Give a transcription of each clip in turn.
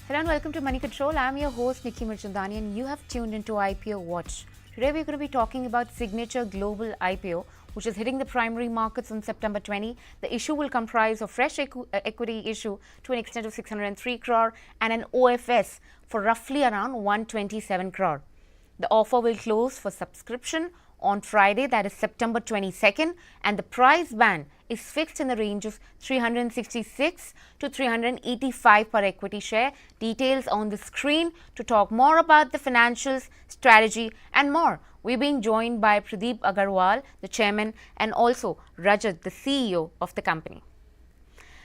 Hello and welcome to Moneycontrol. I'm your host Nikki Mirchandani and you have tuned into IPO Watch. Today we're going to be talking about Signature Global IPO, which is hitting the primary markets on September 20. The issue will comprise a fresh equity issue to an extent of 603 crore and an OFS for roughly around 127 crore. The offer will close for subscription on Friday, that is September 22nd, and the price band is fixed in the range of 366 to 385 per equity share. Details on the screen. To talk more about the financials, strategy and more, we're being joined by Pradeep Agarwal, the chairman, and also Rajat, the CEO of the company.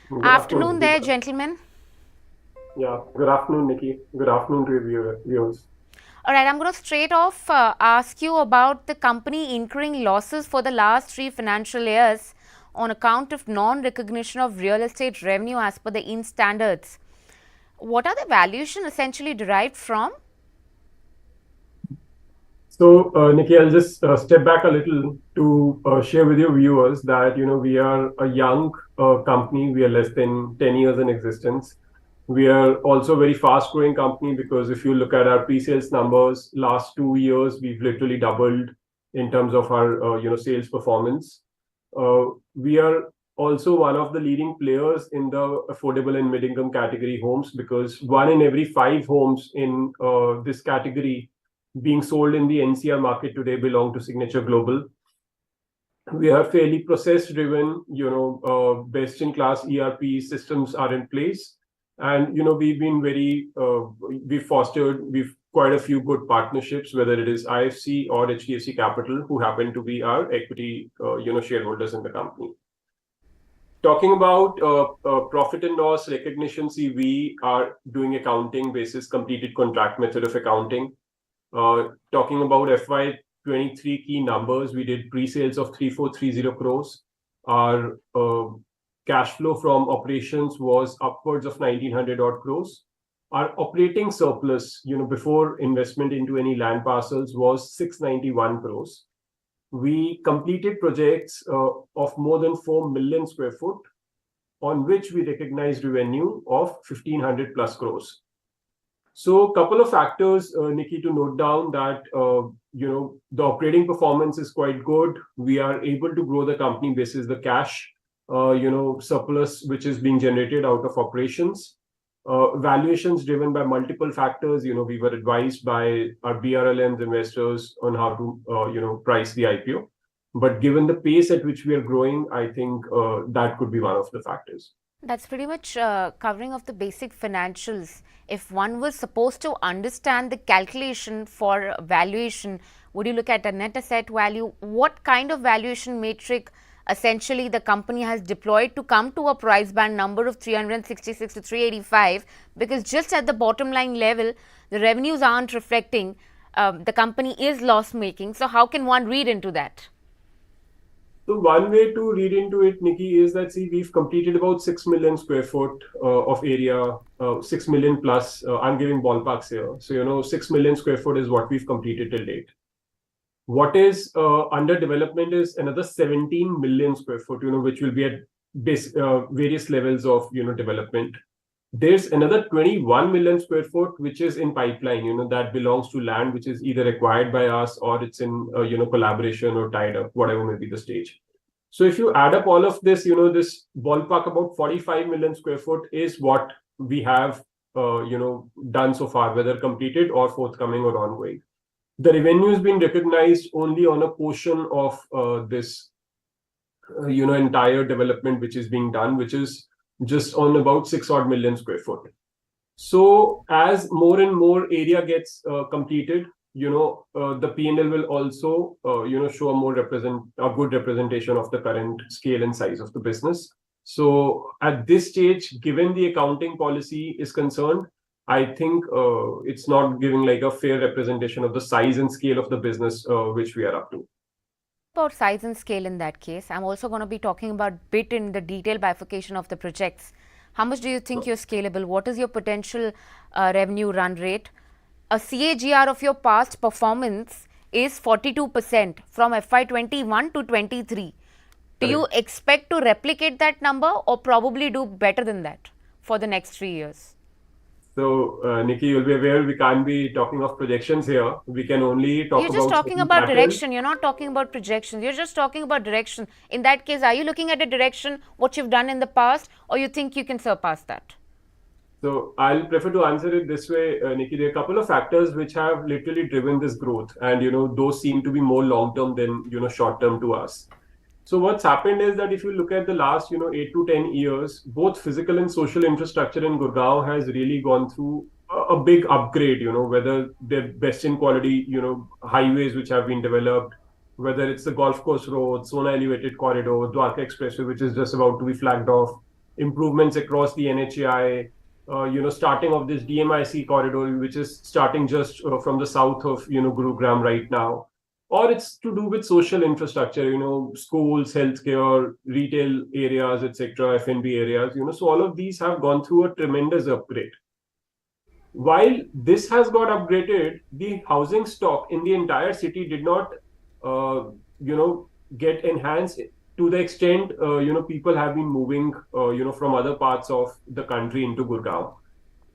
Good Afternoon there, Deepa. gentlemen. Yeah, good afternoon, Nikki. Good afternoon to your viewers. All right, I'm going to straight off ask you about the company incurring losses for the last 3 financial years on account of non-recognition of real estate revenue as per the IN standards. What are the valuation essentially derived from? So, Nikki, I'll just step back a little to share with your viewers that we are a young company. We are less than 10 years in existence. We are also a very fast-growing company because if you look at our pre-sales numbers, last 2 years we've literally doubled in terms of our sales performance. We are also one of the leading players in the affordable and mid-income category homes because 1 in every 5 homes in this category being sold in the NCR market today belong to Signature Global. We are fairly process-driven, best-in-class ERP systems are in place. And, we've been we've quite a few good partnerships, whether it is IFC or HDFC Capital, who happen to be our equity, shareholders in the company. Talking about profit and loss recognition, see, we are doing accounting basis completed contract method of accounting. Talking about FY23 key numbers, we did pre-sales of 3430 crores. Our cash flow from operations was upwards of 1900 odd crores. Our operating surplus, before investment into any land parcels, was 691 crores. We completed projects of more than 4 million square foot, on which we recognized revenue of 1500 plus crores. So a couple of factors, Nikki, to note down that, the operating performance is quite good. We are able to grow the company basis the cash, surplus, which is being generated out of operations. Valuations driven by multiple factors. We were advised by our BRLMs investors on how to, price the IPO. But given the pace at which we are growing, I think that could be one of the factors. That's pretty much covering of the basic financials. If one was supposed to understand the calculation for valuation, would you look at a net asset value? What kind of valuation metric essentially the company has deployed to come to a price band number of 366 to 385? Because just at the bottom line level, the revenues aren't reflecting. The company is loss making. So how can one read into that? So one way to read into it, Nikki, is that, see, we've completed about 6 million square foot of area, 6 million plus. I'm giving ballparks here. So, 6 million square foot is what we've completed till date. What is under development is another 17 million square foot, which will be at various levels of, development. There's another 21 million square foot, which is in pipeline, that belongs to land, which is either acquired by us or it's in, collaboration or tied up, whatever may be the stage. So if you add up all of this, this ballpark about 45 million square foot is what we have, done so far, whether completed or forthcoming or ongoing. The revenue is being recognized only on a portion of this, entire development which is being done, which is just on about 6 odd million square foot. So as more and more area gets completed, the P&L will also, show a good representation of the current scale and size of the business. So at this stage, given the accounting policy is concerned, I think it's not giving like a fair representation of the size and scale of the business which we are up to. About size and scale in that case, I'm also going to be talking about bit in the detailed bifurcation of the projects. How much do you think you're scalable? What is your potential revenue run rate? A CAGR of your past performance is 42% from FY21 to 23. Do you expect to replicate that number or probably do better than that for the next 3 years? Nikki, you'll be aware we can't be talking of projections here. We can only talk You're just about talking certain about patterns. direction. You're not talking about projections. You're just talking about direction. In that case, are you looking at a direction, what you've done in the past, or you think you can surpass that? So I'll prefer to answer it this way, Nikki. There are a couple of factors which have literally driven this growth, and those seem to be more long term than short term to us. So what's happened is that if you look at the last 8 to 10 years, both physical and social infrastructure in Gurgaon has really gone through a big upgrade. Whether they're best in quality highways which have been developed, whether it's the golf course road, Sona elevated corridor, Dwarka Expressway, which is just about to be flagged off, improvements across the NHAI, starting of this DMIC corridor, which is starting just from the south of, Gurugram right now. Or it's to do with social infrastructure, schools, healthcare, retail areas, etc., F&B areas, so all of these have gone through a tremendous upgrade. While this has got upgraded, the housing stock in the entire city did not, get enhanced to the extent, people have been moving, from other parts of the country into Gurgaon.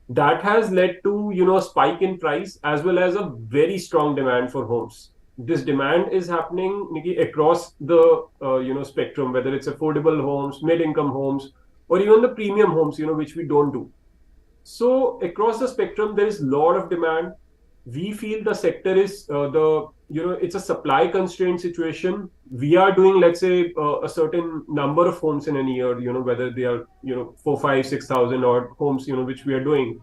That has led to, a spike in price as well as a very strong demand for homes. This demand is happening, Nikki, across the, spectrum, whether it's affordable homes, mid-income homes, or even the premium homes, which we don't do. So across the spectrum, there is a lot of demand. We feel the sector is it's a supply constraint situation. We are doing, let's say, a certain number of homes in a year, whether they are, 4, 5, 6,000 odd homes, which we are doing.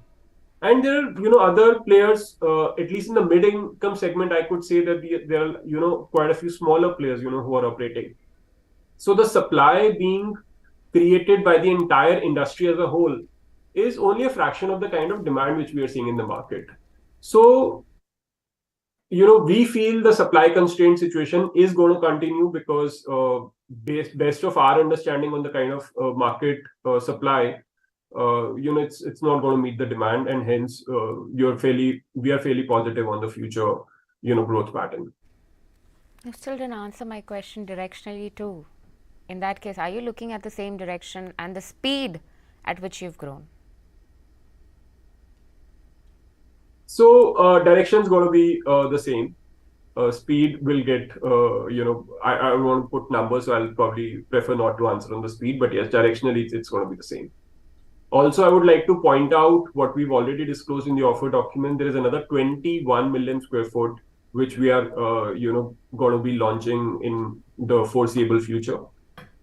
And there are, other players, at least in the mid-income segment, I could say that there are, quite a few smaller players, who are operating. So the supply being created by the entire industry as a whole is only a fraction of the kind of demand which we are seeing in the market. So, we feel the supply constraint situation is going to continue because best of our understanding on the kind of market supply, it's not going to meet the demand, and hence we are fairly positive on the future, growth pattern. You still didn't answer my question directionally too. In that case, are you looking at the same direction and the speed at which you've grown? So direction is going to be the same. Speed will get, I want to put numbers, so I'll probably prefer not to answer on the speed, but yes, directionally it's going to be the same. Also, I would like to point out what we've already disclosed in the offer document. There is another 21 million square foot, which we are, going to be launching in the foreseeable future.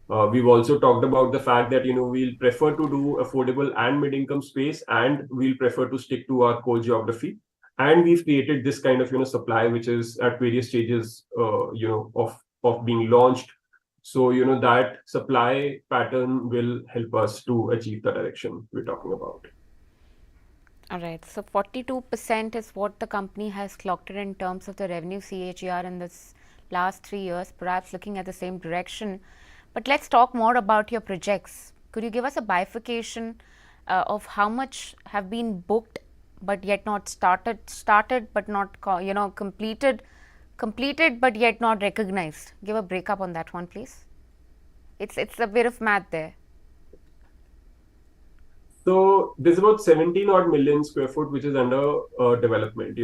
We've also talked about the fact that, we'll prefer to do affordable and mid-income space, and we'll prefer to stick to our core geography. And we've created this kind of, supply, which is at various stages, of being launched. So, that supply pattern will help us to achieve the direction we're talking about. All right. So 42% is what the company has clocked in terms of the revenue CAGR in this last 3 years, perhaps looking at the same direction. But let's talk more about your projects. Could you give us a bifurcation of how much have been booked but yet not started but not completed but yet not recognized? Give a breakup on that one, please. It's a bit of math there. So there's about 17 odd million square foot which is under development.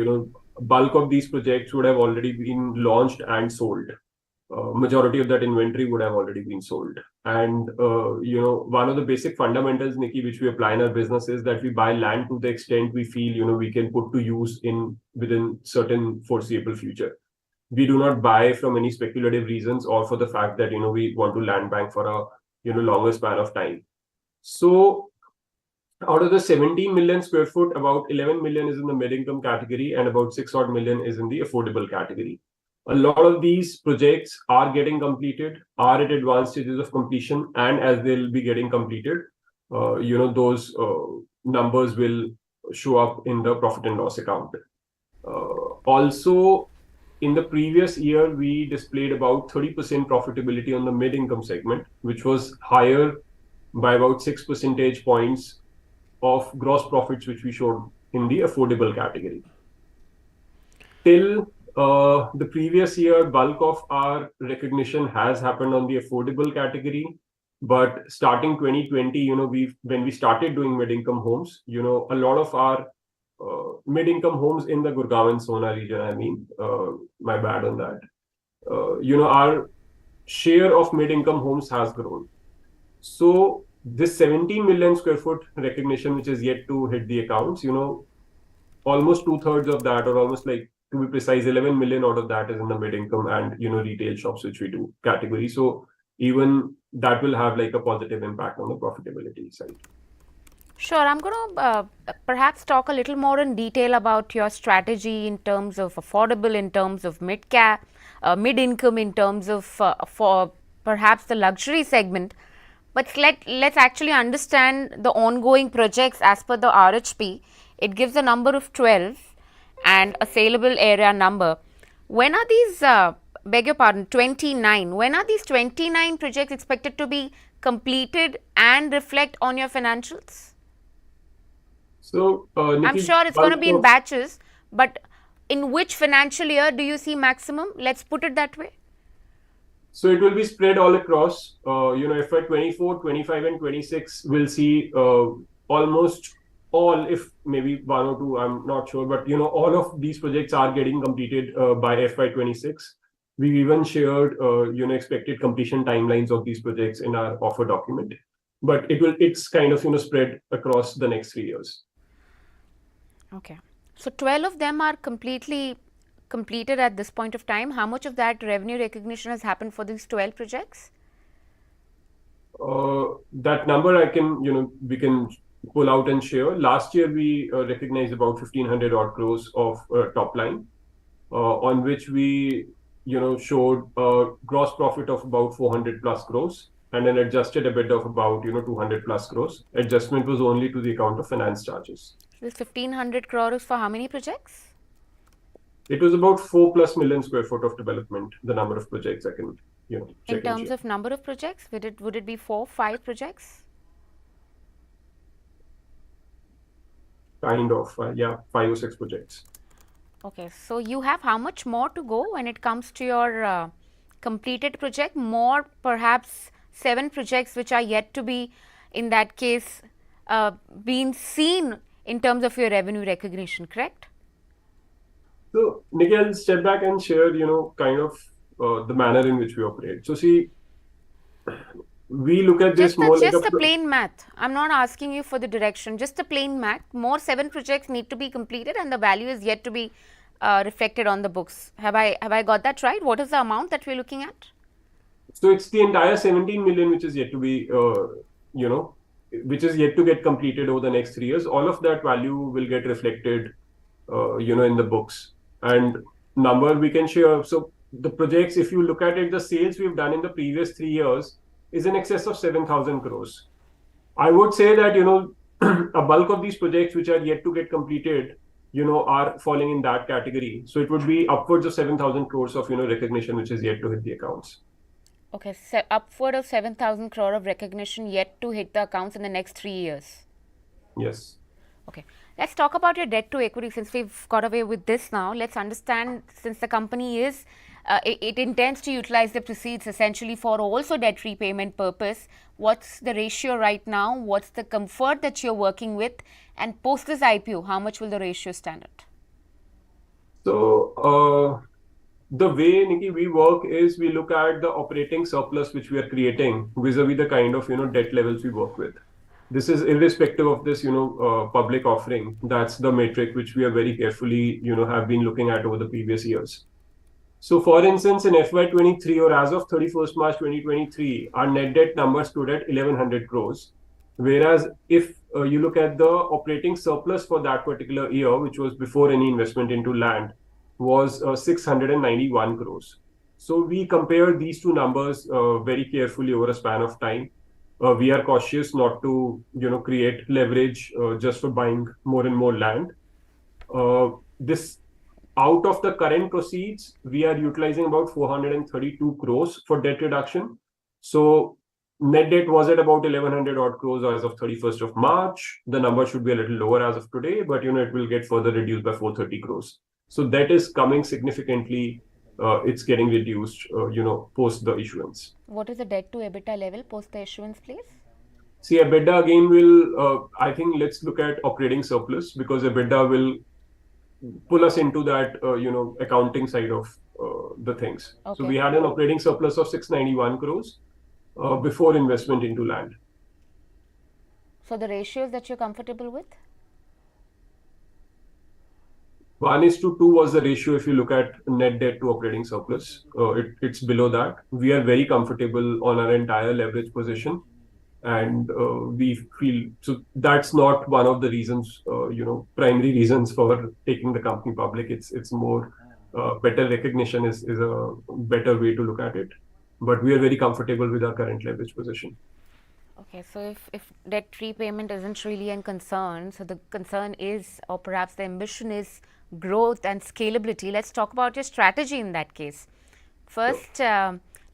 Bulk of these projects would have already been launched and sold. Majority of that inventory would have already been sold. And, one of the basic fundamentals, Nikki, which we apply in our business is that we buy land to the extent we feel, we can put to use within certain foreseeable future. We do not buy from any speculative reasons or for the fact that, we want to land bank for a, longer span of time. So out of the 17 million square foot, about 11 million is in the mid-income category and about 6 odd million is in the affordable category. A lot of these projects are getting completed, are at advanced stages of completion, and as they'll be getting completed, those numbers will show up in the profit and loss account. Also, in the previous year, we displayed about 30% profitability on the mid-income segment, which was higher by about 6 percentage points of gross profits, which we showed in the affordable category. Till the previous year, bulk of our recognition has happened on the affordable category. But starting 2020, when we started doing mid-income homes, a lot of our mid-income homes in the Gurgaon and Sona region, my bad on that. Our share of mid-income homes has grown. So this 17 million square foot recognition, which is yet to hit the accounts, almost 2/3 of that, or almost, like, to be precise, 11 million out of that is in the mid-income and, retail shops, which we do category. So even that will have like a positive impact on the profitability side. Sure, I'm going to perhaps talk a little more in detail about your strategy in terms of affordable, in terms of mid-cap, mid-income, in terms of for perhaps the luxury segment. But let's actually understand the ongoing projects as per the RHP. It gives a number of 12 and a saleable area number. When are these, beg your pardon, 29? When are these 29 projects expected to be completed and reflect on your financials? So, Nikki, I'm sure it's going to be in batches, but in which financial year do you see maximum? Let's put it that way. So it will be spread all across, FY 24, 25 and 26 will see almost all, if maybe one or two, I'm not sure, but, all of these projects are getting completed by FY 26. We've even shared, expected completion timelines of these projects in our offer document, but it's kind of, spread across the next 3 years. Okay. So 12 of them are completely completed at this point of time. How much of that revenue recognition has happened for these 12 projects? That number we can pull out and share. Last year, we recognized about 1,500 odd crores of top line, on which we, showed a gross profit of about 400 plus crores and an adjusted EBITDA of about, 200 plus crores. Adjustment was only to the account of finance charges. This 1,500 crores for how many projects? It was about 4+ million square foot of development, the number of projects I can, check. In terms of number of projects, would it be 4, 5 projects? Kind of, 5 or 6 projects. Okay, so you have how much more to go when it comes to your completed project? More, perhaps 7 projects which are yet to be, in that case, being seen in terms of your revenue recognition, correct? So, Nikki, I'll step back and share, kind of the manner in which we operate. So, see, we look at this more like just a plain math. I'm not asking you for the direction, just a plain math. More 7 projects need to be completed and the value is yet to be reflected on the books. Have I got that right? What is the amount that we're looking at? So it's the entire 17 million which is yet to be, which is yet to get completed over the next 3 years. All of that value will get reflected, in the books. And number we can share. So the projects, if you look at it, the sales we've done in the previous 3 years is in excess of 7,000 crores. I would say that, a bulk of these projects which are yet to get completed, are falling in that category. So it would be upwards of 7,000 crores of, recognition which is yet to hit the accounts. Okay, so upward of 7,000 crore of recognition yet to hit the accounts in the next 3 years. Yes. Okay, let's talk about your debt to equity. Since we've got away with this now, let's understand, since the company is, it intends to utilize the proceeds essentially for also debt repayment purpose. What's the ratio right now? What's the comfort that you're working with? And post this IPO, how much will the ratio stand at? So, the way, Nikki, we work is we look at the operating surplus which we are creating vis-a-vis the kind of, debt levels we work with. This is irrespective of this, public offering. That's the metric which we are very carefully, have been looking at over the previous years. So, for instance, in FY 23 or as of 31st March 2023, our net debt number stood at 1,100 crores. Whereas if you look at the operating surplus for that particular year, which was before any investment into land, was 691 crores. So we compare these two numbers very carefully over a span of time. We are cautious not to, create leverage just for buying more and more land. This out of the current proceeds, we are utilizing about 432 crores for debt reduction. So net debt was at about 1,100 odd crores as of 31st of March. The number should be a little lower as of today, but it will get further reduced by 430 crores. So that is coming significantly it's getting reduced, post the issuance. What is the debt to EBITDA level post the issuance, please? See, EBITDA again will, I think let's look at operating surplus, because EBITDA will pull us into that, accounting side of the things. Okay. So we had an operating surplus of 691 crores before investment into land. So the ratios that you're comfortable with? 1:2 was the ratio if you look at net debt to operating surplus. It's below that. We are very comfortable on our entire leverage position. And we feel so that's not one of the reasons, primary reasons for taking the company public. It's more better recognition is a better way to look at it. But we are very comfortable with our current leverage position. Okay, so if debt repayment isn't really a concern, so the concern is, or perhaps the ambition is growth and scalability, let's talk about your strategy in that case. First,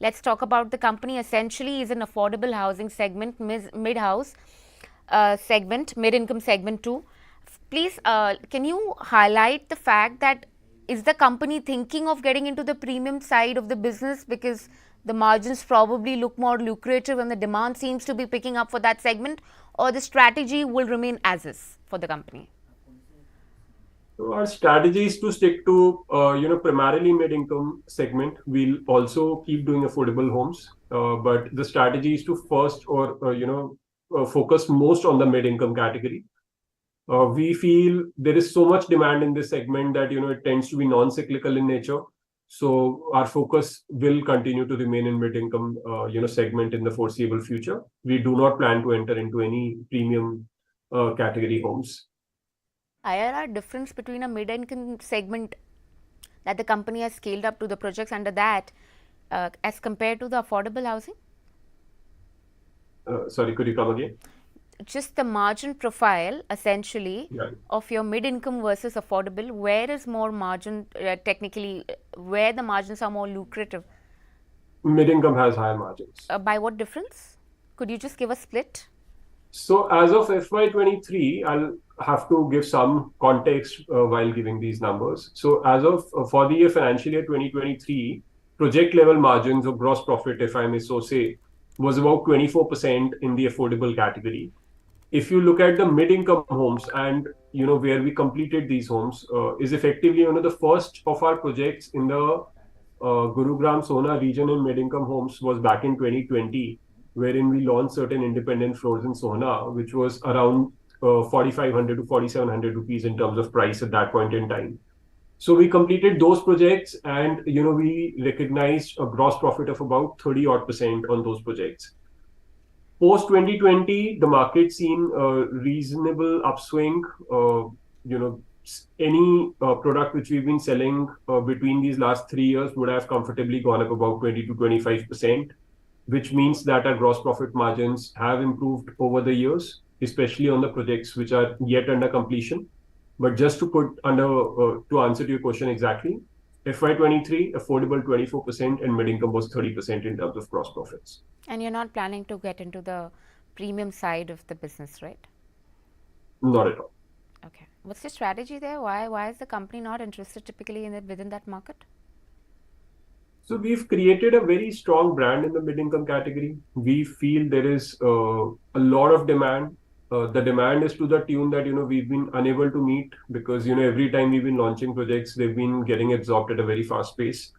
let's talk about the company essentially is an affordable housing segment, mid-house segment, mid-income segment too. Please, can you highlight the fact that is the company thinking of getting into the premium side of the business because the margins probably look more lucrative and the demand seems to be picking up for that segment, or the strategy will remain as is for the company? So our strategy is to stick to, primarily mid-income segment. We'll also keep doing affordable homes, but the strategy is to first focus most on the mid-income category. We feel there is so much demand in this segment that, it tends to be non-cyclical in nature. So our focus will continue to remain in mid-income, segment in the foreseeable future. We do not plan to enter into any premium category homes. IRR difference between a mid-income segment that the company has scaled up to the projects under that as compared to the affordable housing? Sorry, could you come again? Just the margin profile essentially Yeah. of your mid-income versus affordable. Where is more margin technically, where the margins are more lucrative? Mid-income has higher margins. By what difference? Could you just give a split? So as of FY23, I'll have to give some context while giving these numbers. So as of for the financial year 2023, project level margins of gross profit, if I may so say, was about 24% in the affordable category. If you look at the mid-income homes and, where we completed these homes, is effectively one of the first of our projects in the Gurugram Sona region in mid-income homes was back in 2020, wherein we launched certain independent floors in Sona, which was around 4,500 to 4,700 rupees in terms of price at that point in time. So we completed those projects and, we recognized a gross profit of about 30 odd % on those projects. Post 2020, the market seen a reasonable upswing. Any product which we've been selling between these last 3 years would have comfortably gone up about 20 to 25%, which means that our gross profit margins have improved over the years, especially on the projects which are yet under completion. But just to put to answer to your question exactly, FY23 affordable 24% and mid-income was 30% in terms of gross profits. And you're not planning to get into the premium side of the business, right? Not at all. Okay. What's the strategy there? Why is the company not interested typically within that market? So we've created a very strong brand in the mid-income category. We feel there is a lot of demand. The demand is to the tune that, we've been unable to meet because, every time we've been launching projects, they've been getting absorbed at a very fast pace.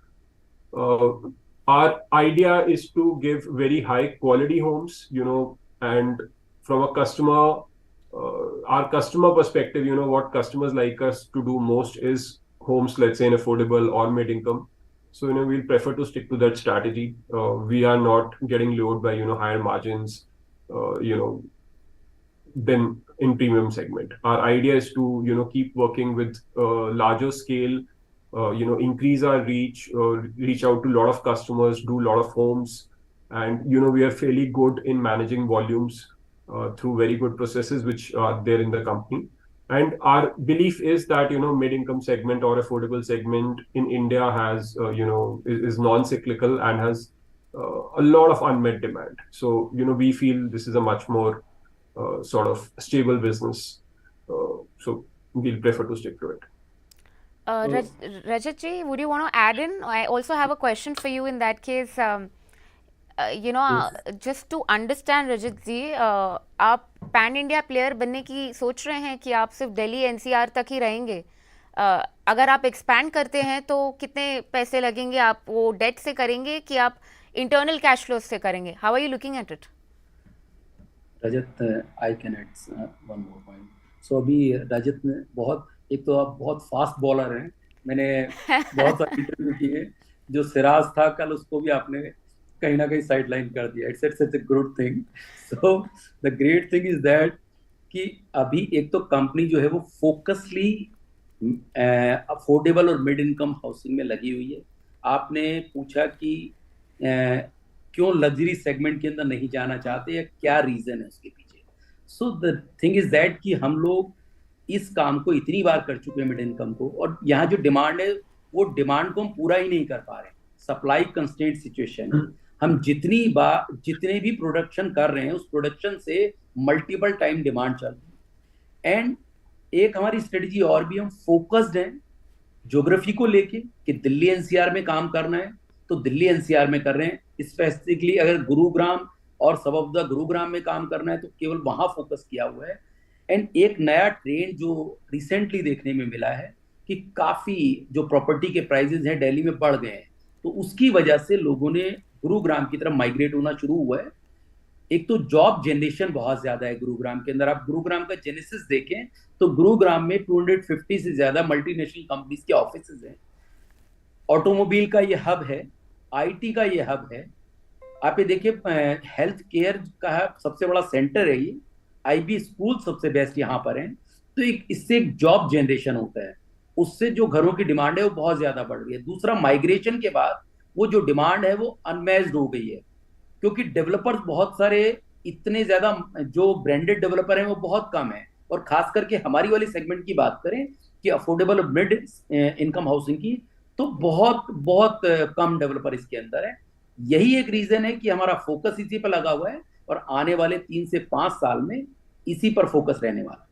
Our idea is to give very high quality homes, and from a customer, our customer perspective, what customers like us to do most is homes, let's say in affordable or mid-income. So, we'll prefer to stick to that strategy. We are not getting lured by, higher margins, than in premium segment. Our idea is to, keep working with larger scale, increase our reach out to a lot of customers, do a lot of homes. And, we are fairly good in managing volumes through very good processes which are there in the company. And our belief is that, mid-income segment or affordable segment in India has, is non-cyclical and has a lot of unmet demand. So, we feel this is a much more sort of stable business. So we'll prefer to stick to it. Rajat ji, would you want to add in? I also have a question for you in that case. Yes. Just to understand रजत जी, आप pan India player बनने की सोच रहे हैं कि आप सिर्फ Delhi NCR तक ही रहेंगे? अगर आप एक्सपैंड करते हैं तो कितने पैसे लगेंगे? आप वो डेट से करेंगे कि आप इंटरनल कैश फ्लो से करेंगे? How are you looking at it? Rajat, I can add one more point. So अभी रजत ने बहुत, एक तो आप बहुत फास्ट बॉलर हैं. मैंने बहुत सारे इंटरव्यू किए. जो सिराज था कल, उसको भी आपने कहीं ना कहीं साइड लाइन कर दिया. It's it's a good thing. So the great thing is that कि अभी एक तो कंपनी जो है वो फोकसली अफोर्डेबल और मिड इनकम हाउसिंग में लगी हुई है. आपने पूछा कि क्यों लग्जरी सेगमेंट के अंदर नहीं जाना चाहते या क्या रीजन है उसके पीछे. So the thing is that कि हम लोग इस काम को इतनी बार कर चुके हैं मिड इनकम को, और यहाँ जो डिमांड है वो डिमांड को हम पूरा ही नहीं कर पा रहे. सप्लाई कंस्ट्रेंट सिचुएशन है. हम जितने भी प्रोडक्शन कर रहे हैं उस प्रोडक्शन से मल्टीपल टाइम डिमांड चल रही है. एंड एक हमारी स्ट्रेटजी और भी, हम फोकस्ड हैं ज्योग्राफी को लेके कि दिल्ली एनसीआर में काम करना है तो दिल्ली एनसीआर में कर रहे हैं. स्पेसिफिकली अगर गुरुग्राम और सब ऑफ द गुरुग्राम में काम करना है तो केवल वहां फोकस किया हुआ है. एंड एक नया ट्रेंड जो रिसेंटली देखने में मिला है कि काफी जो प्रॉपर्टी के प्राइसेस हैं दिल्ली में बढ़ गए हैं, तो उसकी वजह से लोगों ने गुरुग्राम की तरफ माइग्रेट होना शुरू हुआ है. एक तो जॉब जनरेशन बहुत ज्यादा है गुरुग्राम के अंदर. आप गुरुग्राम का जेनेसिस देखें तो गुरुग्राम में 250 से ज्यादा मल्टीनेशनल कंपनीज के ऑफिसेज हैं. ऑटोमोबाइल का ये हब है, आईटी का ये हब है. आप ये देखिए, हेल्थ केयर का सबसे बड़ा सेंटर है ये. आईबी स्कूल सबसे बेस्ट यहाँ पर हैं. तो इससे एक जॉब जनरेशन होता है. उससे जो घरों की डिमांड है वो बहुत ज्यादा बढ़ रही है. दूसरा, माइग्रेशन के बाद वो जो डिमांड है वो अनमैच्ड हो गई है, क्योंकि डेवलपर्स बहुत सारे, इतने ज्यादा जो ब्रांडेड डेवलपर हैं वो बहुत कम है. और खास करके हमारी वाली सेगमेंट की बात करें कि अफोर्डेबल मिड इनकम हाउसिंग की, तो बहुत बहुत कम डेवलपर इसके अंदर है. यही एक रीजन है कि हमारा फोकस इसी पर लगा हुआ है और आने वाले 3 से 5 साल में इसी पर फोकस रहने वाला है.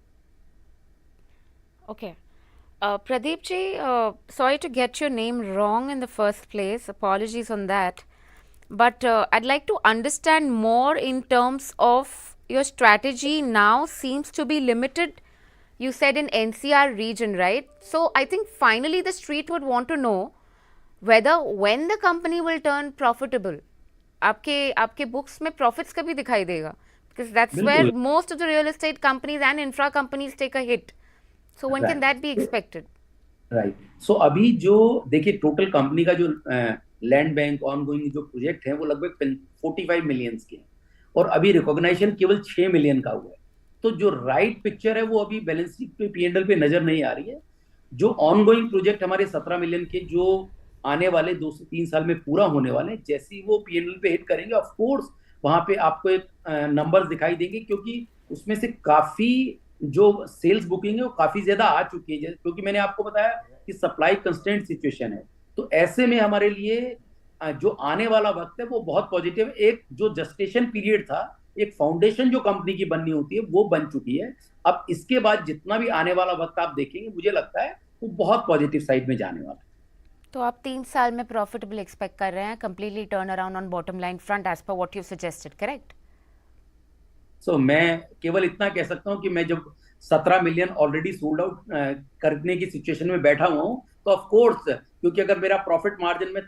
Okay. Pradeep ji, sorry to get your name wrong in the first place. Apologies on that. But I'd like to understand more in terms of your strategy now seems to be limited. You said in NCR region, right? So I think finally the street would want to know whether when the company will turn profitable. आपके books में profits कभी दिखाई देगा? Because that's where बिल्कुल most of the real estate companies and infra companies take a hit. So when can right. that be expected? Right. So अभी जो देखिए, total company का जो लैंड बैंक ऑनगोइंग जो प्रोजेक्ट है वो लगभग 45 मिलियन के हैं, और अभी रिकॉग्नाइजेशन केवल 6 मिलियन का हुआ है. तो जो राइट पिक्चर है वो अभी बैलेंस शीट पे, पीएनएल पे नजर नहीं आ रही है. जो ऑनगोइंग प्रोजेक्ट हमारे 17 मिलियन के जो आने वाले 2 से 3 साल में पूरा होने वाले हैं, जैसे ही वो पीएनएल पे हिट करेंगे, ऑफ कोर्स वहां पे आपको एक नंबर्स दिखाई देंगे, क्योंकि उसमें से काफी जो सेल्स बुकिंग है वो काफी ज्यादा आ चुकी है, क्योंकि मैंने आपको बताया कि सप्लाई कंस्ट्रेंट सिचुएशन है. तो ऐसे में हमारे लिए जो आने वाला वक्त है वो बहुत पॉजिटिव है. एक जो जस्टेशन पीरियड था, एक फाउंडेशन जो कंपनी की बननी होती है वो बन चुकी है. अब इसके बाद जितना भी आने वाला वक्त आप देखेंगे, मुझे लगता है वो बहुत पॉजिटिव साइड में जाने वाला है. तो आप 3 साल में प्रॉफिटेबल एक्सपेक्ट कर रहे हैं, completely turn around on bottom line front edge पर what you suggested, correct? So मैं केवल इतना कह सकता हूँ कि मैं जब 17 मिलियन ऑलरेडी सोल्ड आउट करने की सिचुएशन में बैठा हुआ हूँ, तो ऑफ कोर्स, क्योंकि अगर मेरा प्रॉफिट मार्जिन में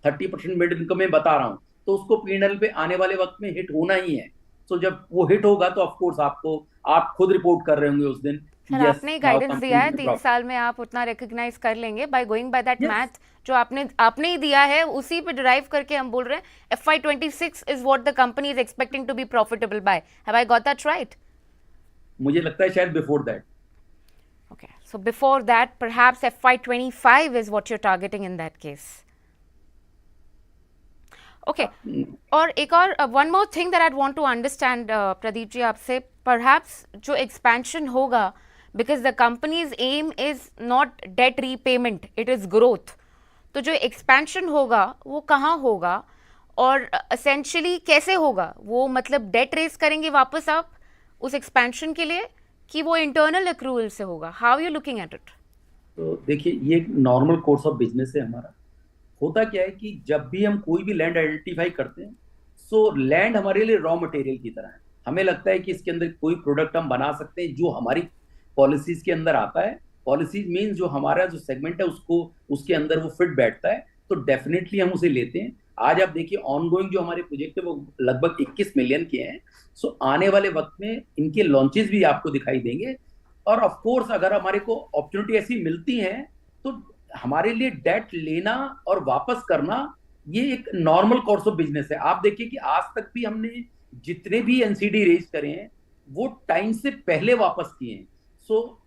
30% मिड इनकम में बता रहा हूँ, तो उसको पीएनएल पे आने वाले वक्त में हिट होना ही है. सो जब वो हिट होगा तो ऑफ कोर्स आप खुद रिपोर्ट कर रहे होंगे उस दिन. सर यस, आपने गाइडेंस दिया है 3 साल में आप उतना रिकॉग्नाइज कर लेंगे by going by that math जो आपने ही दिया है, उसी पे डिराइव करके हम बोल रहे हैं FY26 is what the company is expecting to be profitable by. Have I got that right? मुझे लगता है शायद before that. Okay, so before that, perhaps FY25 is what you're targeting in that case. Okay, और एक और one more thing that I'd want to understand, Pradeep ji आपसे, perhaps जो expansion होगा, because the company's aim is not debt repayment, it is growth. तो जो expansion होगा वो कहाँ होगा और essentially कैसे होगा? वो मतलब debt raise करेंगे वापस आप उस expansion के लिए कि वो इंटरनल एक्रूवल से होगा? How you looking at it? तो देखिए, ये एक नॉर्मल कोर्स ऑफ बिजनेस है हमारा। होता क्या है कि जब भी हम कोई भी लैंड आइडेंटिफाई करते हैं, सो लैंड हमारे लिए रॉ मटेरियल की तरह है। हमें लगता है कि इसके अंदर कोई प्रोडक्ट हम बना सकते हैं जो हमारी पॉलिसीज के अंदर आता है। पॉलिसीज मीन्स जो हमारा जो सेगमेंट है उसको, उसके अंदर वो फिट बैठता है, तो डेफिनेटली हम उसे लेते हैं। आज आप देखिए, ऑनगोइंग जो हमारे प्रोजेक्ट है वो लगभग 21 मिलियन के हैं। सो आने वाले वक्त में इनके लॉन्चेस भी आपको दिखाई देंगे। और ऑफ कोर्स अगर हमारे को अपॉर्चुनिटी ऐसी मिलती है, तो हमारे लिए डेट लेना और वापस करना ये एक नॉर्मल कोर्स ऑफ बिजनेस है। आप देखिए कि आज तक भी हमने जितने भी एनसीडी रेज करे हैं वो टाइम से पहले वापस किए हैं। सो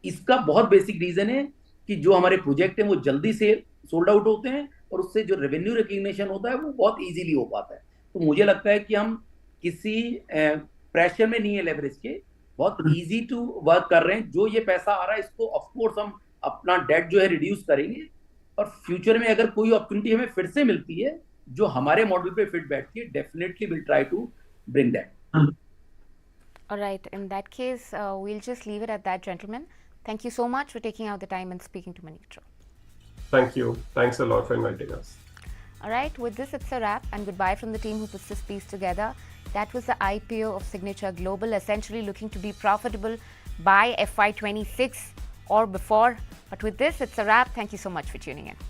इसका बहुत बेसिक रीजन है कि जो हमारे प्रोजेक्ट हैं वो जल्दी से सोल्ड आउट होते हैं, और उससे जो रेवेन्यू रिकग्निशन होता है वो बहुत इजीली हो पाता है। तो मुझे लगता है कि हम किसी प्रेशर में नहीं है लेवरेज के, बहुत इजी टू वर्क कर रहे हैं। जो ये पैसा आ रहा है इसको ऑफ कोर्स हम अपना डेट जो है रिड्यूस करेंगे, और फ्यूचर में अगर कोई अपॉर्चुनिटी हमें फिर से मिलती है जो हमारे मॉडल पे फिट बैठती है, definitely will try to bring that. All right, in that case, we'll just leave it at that, gentlemen. Thank you so much for taking out the time and speaking to Moneycontrol. Thank you. Thanks a lot for inviting us. All right, with this, it's a wrap, and goodbye from the team who puts this piece together. That was the IPO of Signature Global, essentially looking to be profitable by FY26 or before. But with this, it's a wrap. Thank you so much for tuning in.